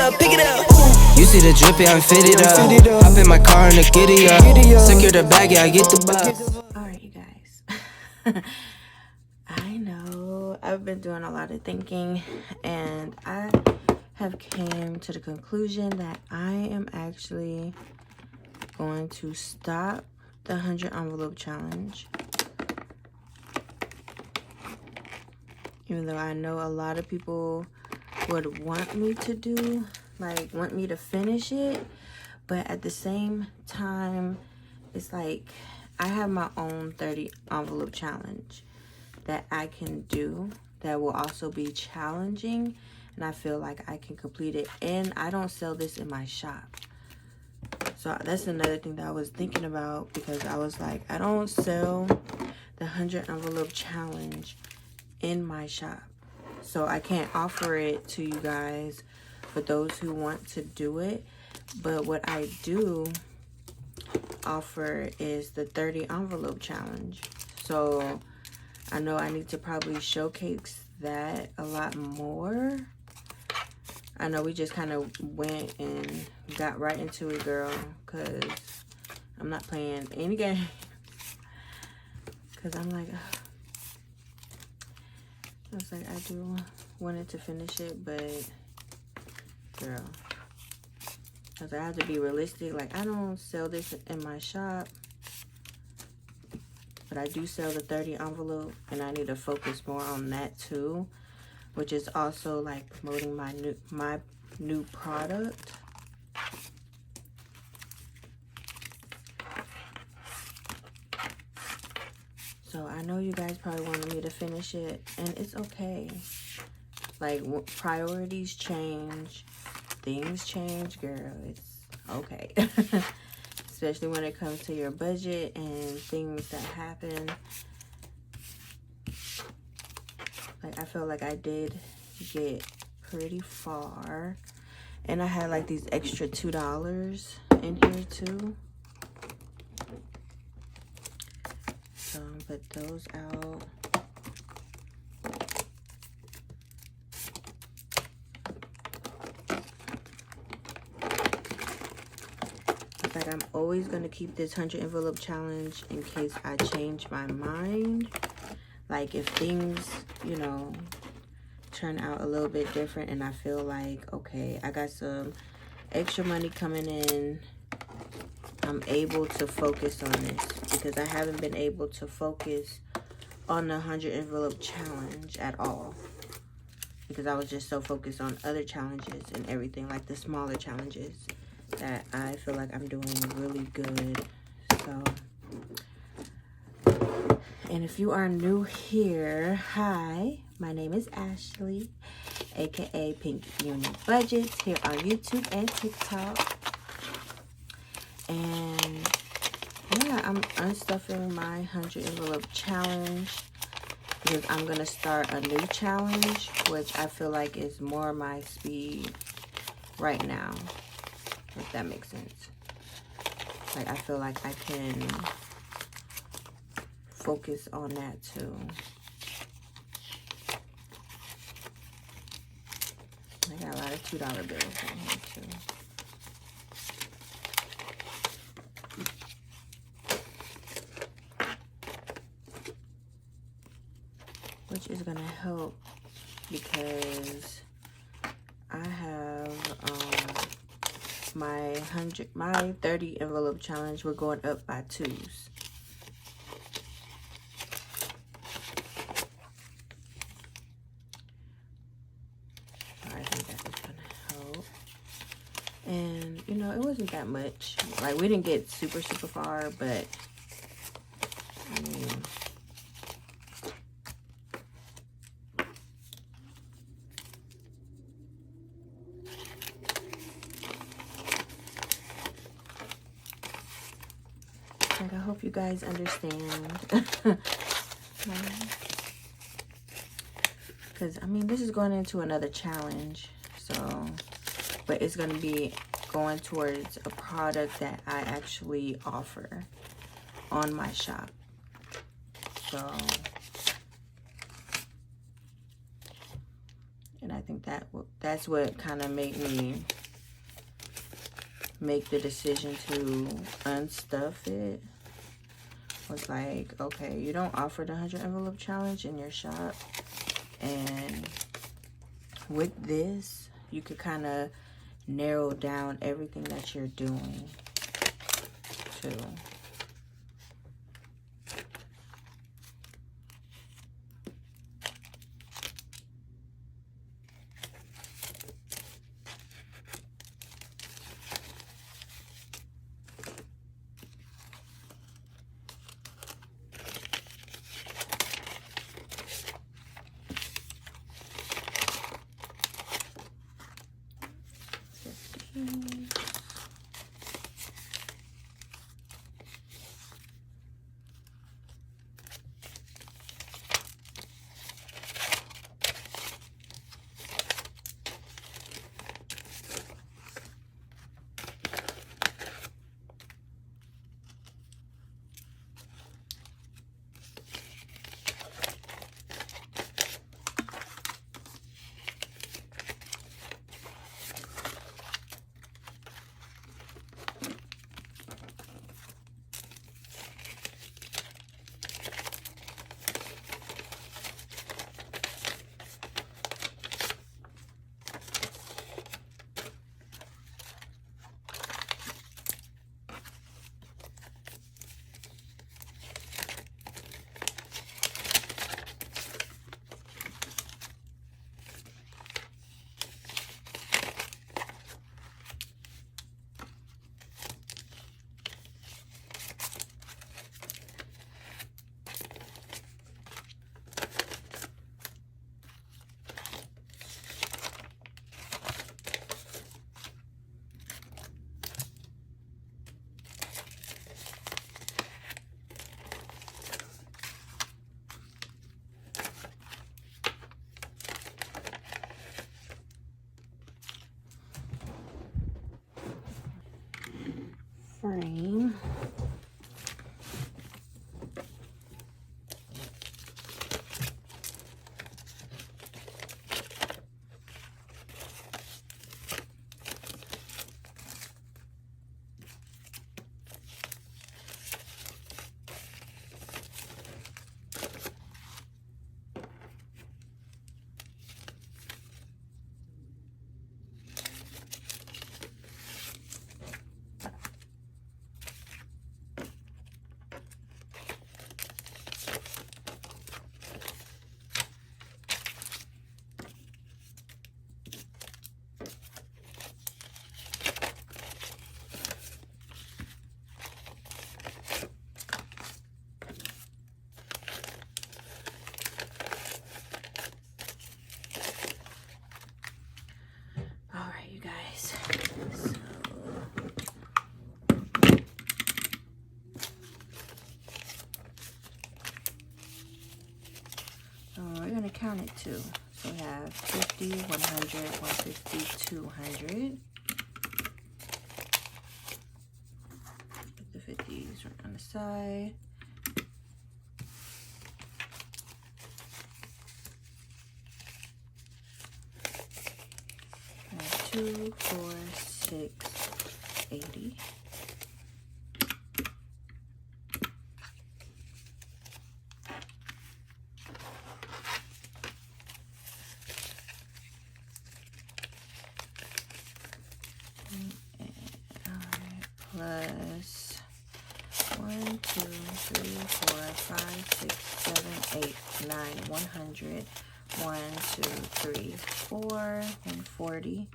up, pick it up. You see the drippy, I'm fitted up. Hop in my car and the giddy up. Secure the bag, yeah, I get the bus. Alright, you guys. I know I've been doing a lot of thinking, and I have came to the conclusion that I am actually going to stop the 100 envelope challenge. Even though I know a lot of people would want me to do, like, want me to finish it, but at the same time, it's like I have my own 30 envelope challenge that I can do that will also be challenging, and I feel like I can complete it, and I don't sell this in my shop. So that's another thing that I was thinking about, because I was like, I don't sell the 100 envelope challenge in my shop, so I can't offer it to you guys for those who want to do it. But what I do offer is the 30 envelope challenge, so I know I need to probably showcase that a lot more. I know we just kind of went and got right into it, girl, because I'm not playing any games, because I'm like, ugh. I was like, I do wanted to finish it, but girl, I was like, I have to be realistic. Like, I don't sell this in my shop, but I do sell the 30 envelope, and I need to focus more on that too, which is also like promoting my new product. So I know you guys probably wanted me to finish it, and it's okay. Like, priorities change, things change, girl. It's okay. Especially when it comes to your budget and things that happen. Like, I feel like I did get pretty far, and I had like these extra $2 in here too. So put those out. It's like I'm always going to keep this 100 envelope challenge in case I change my mind. Like, if things, you know, turn out a little bit different and I feel like, okay, I got some extra money coming in, I'm able to focus on this, because I haven't been able to focus on the 100 envelope challenge at all, because I was just so focused on other challenges and everything, like the smaller challenges, that I feel like I'm doing really good. So, and if you are new here, hi, my name is Ashley, aka Pink-UniBudgetz, here on YouTube and TikTok. And yeah, I'm unstuffing my 100 envelope challenge, because I'm gonna start a new challenge, which I feel like is more my speed right now, if that makes sense. Like, I feel like I can focus on that too. I got a lot of $2 bills in here too. Which is gonna help, because I have my 30 envelope challenge, we're going up by 2s. I think that is gonna help. And you know, it wasn't that much. Like, we didn't get super far, but I mean, like, I hope you guys understand. Because, I mean, this is going into another challenge. So, but it's going to be going towards a product that I actually offer on my shop. So, And I think that's what kind of made me make the decision to unstuff it. Was like, okay, you don't offer the 100 envelope challenge in your shop, and with this you could kind of narrow down everything that you're doing too. Frame. Count it too. So we have 50, 100, 150, 200. Put the 50s right on the side. And 2, 4, 6, 80. Plus 1, 2, 3, 4, 5, 6, 7, 8, 9, 100, 1, 2, 3, 4, 140.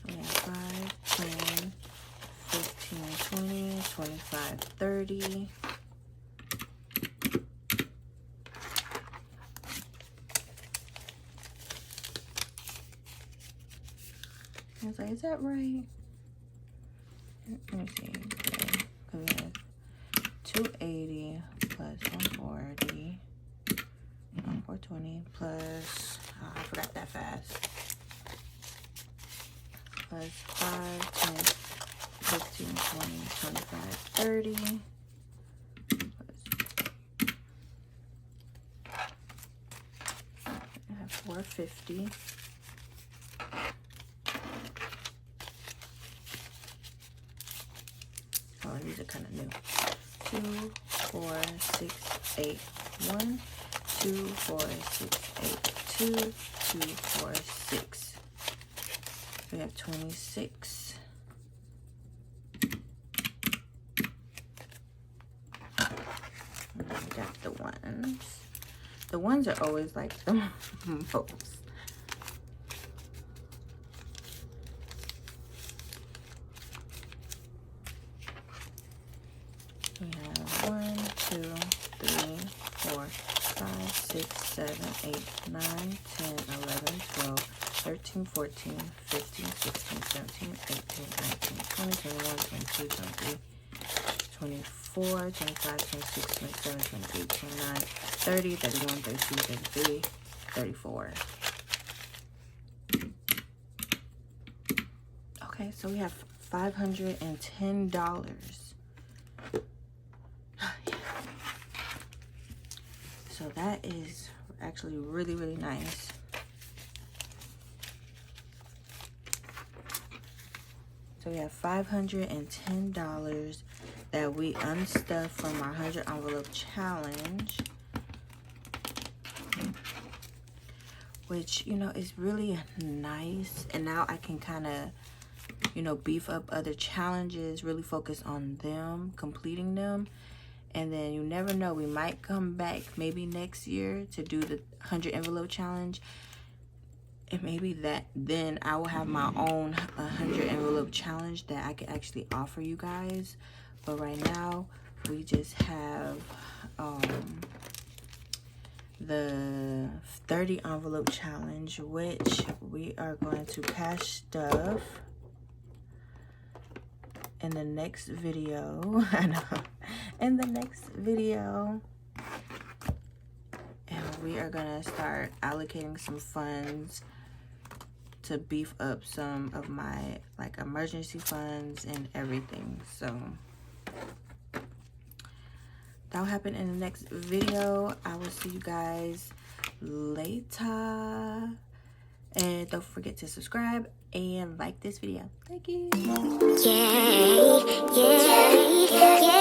We have 5, 10, 15, 20, 25, 30. I was like, is that right? Let me see. Okay. We have 280 plus 140. 420 plus, oh, I forgot that fast. Plus 5, 10, 15, 20, 25, 30. I have 450. Oh, these are kind of new. 2, 4, 6, 8, 1, 2, 4, 6, 8, 2, 2, 4, 6. We have 26. And we got the ones. The ones are always like the most. We have 1, 2, 3, 4, 5, 6, 7, 8, 9, 10, 11, 12, 13, 14, 15, 16, 17, 18, 19, 20, 21, 22, 23, 24, 25, 26, 27, 28, 29, 30, 31, 32, 33, 34. Okay, so we have $510. So that is actually really, really nice. So we have $510 that we unstuffed from our 100 envelope challenge, which, you know, is really nice. And now I can kind of, you know, beef up other challenges, really focus on them, completing them. And then you never know, we might come back maybe next year to do the 100 envelope challenge. And maybe then I will have my own 100 envelope challenge that I could actually offer you guys. But right now, we just have the 30 envelope challenge, which we are going to cash stuff in the next video. I know. In the next video. And we are gonna start allocating some funds to beef up some of my like emergency funds and everything. So that'll happen in the next video. I will see you guys later. And don't forget to subscribe and like this video. Thank you. Yeah, yeah, yeah.